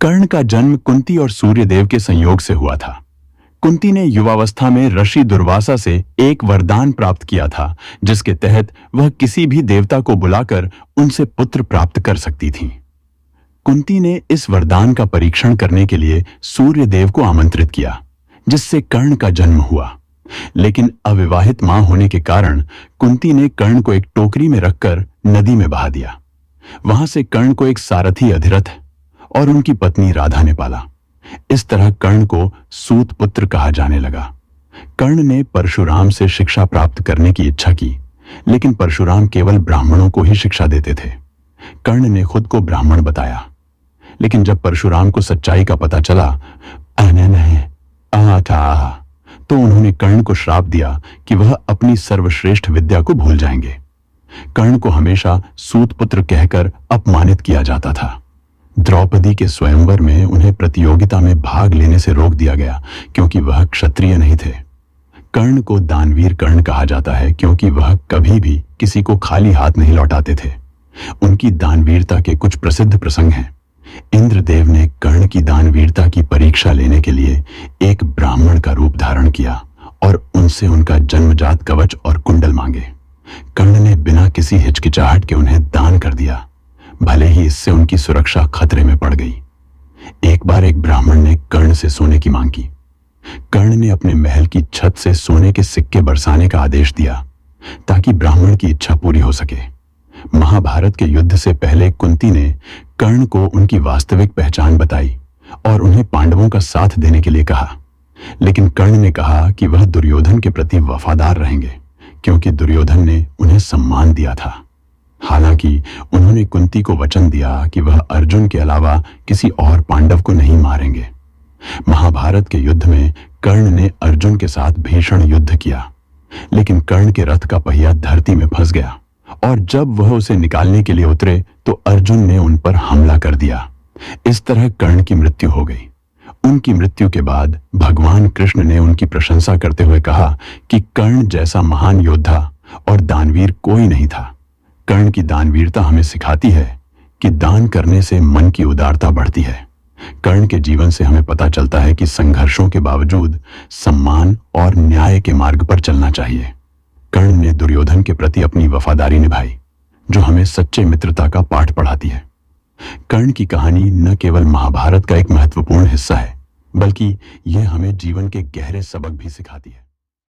कर्ण का जन्म कुंती और सूर्यदेव के संयोग से हुआ था। कुंती ने युवावस्था में ऋषि दुर्वासा से एक वरदान प्राप्त किया था, जिसके तहत वह किसी भी देवता को बुलाकर उनसे पुत्र प्राप्त कर सकती थी। कुंती ने इस वरदान का परीक्षण करने के लिए सूर्यदेव को आमंत्रित किया, जिससे कर्ण का जन्म हुआ। लेकिन अविवाहित मां होने के कारण कुंती ने कर्ण को एक टोकरी में रखकर नदी में बहा दिया। वहां से कर्ण को एक सारथी अधिरथ और उनकी पत्नी राधा ने पाला। इस तरह कर्ण को सूत पुत्र कहा जाने लगा। कर्ण ने परशुराम से शिक्षा प्राप्त करने की इच्छा की, लेकिन परशुराम केवल ब्राह्मणों को ही शिक्षा देते थे। कर्ण ने खुद को ब्राह्मण बताया, लेकिन जब परशुराम को सच्चाई का पता चला तो उन्होंने कर्ण को श्राप दिया कि वह अपनी सर्वश्रेष्ठ विद्या को भूल जाएंगे। कर्ण को हमेशा सूत पुत्र कहकर अपमानित किया जाता था। द्रौपदी के स्वयंवर में उन्हें प्रतियोगिता में भाग लेने से रोक दिया गया, क्योंकि वह क्षत्रिय नहीं थे। कर्ण को दानवीर कर्ण कहा जाता है, क्योंकि वह कभी भी किसी को खाली हाथ नहीं लौटाते थे। उनकी दानवीरता के कुछ प्रसिद्ध प्रसंग हैं। इंद्रदेव ने कर्ण की दानवीरता की परीक्षा लेने के लिए एक ब्राह्मण का रूप धारण किया और उनसे उनका जन्मजात कवच और कुंडल मांगे। कर्ण ने बिना किसी हिचकिचाहट के उन्हें दान कर दिया, भले ही इससे उनकी सुरक्षा खतरे में पड़ गई। एक बार एक ब्राह्मण ने कर्ण से सोने की मांग की। कर्ण ने अपने महल की छत से सोने के सिक्के बरसाने का आदेश दिया, ताकि ब्राह्मण की इच्छा पूरी हो सके। महाभारत के युद्ध से पहले कुंती ने कर्ण को उनकी वास्तविक पहचान बताई और उन्हें पांडवों का साथ देने के लिए कहा, लेकिन कर्ण ने कहा कि वह दुर्योधन के प्रति वफादार रहेंगे, क्योंकि दुर्योधन ने उन्हें सम्मान दिया था। हालांकि उन्होंने कुंती को वचन दिया कि वह अर्जुन के अलावा किसी और पांडव को नहीं मारेंगे। महाभारत के युद्ध में कर्ण ने अर्जुन के साथ भीषण युद्ध किया, लेकिन कर्ण के रथ का पहिया धरती में फंस गया और जब वह उसे निकालने के लिए उतरे तो अर्जुन ने उन पर हमला कर दिया। इस तरह कर्ण की मृत्यु हो गई। उनकी मृत्यु के बाद भगवान कृष्ण ने उनकी प्रशंसा करते हुए कहा कि कर्ण जैसा महान योद्धा और दानवीर कोई नहीं था। कर्ण की दानवीरता हमें सिखाती है कि दान करने से मन की उदारता बढ़ती है। कर्ण के जीवन से हमें पता चलता है कि संघर्षों के बावजूद सम्मान और न्याय के मार्ग पर चलना चाहिए। कर्ण ने दुर्योधन के प्रति अपनी वफादारी निभाई, जो हमें सच्चे मित्रता का पाठ पढ़ाती है। कर्ण की कहानी न केवल महाभारत का एक महत्वपूर्ण हिस्सा है, बल्कि यह हमें जीवन के गहरे सबक भी सिखाती है।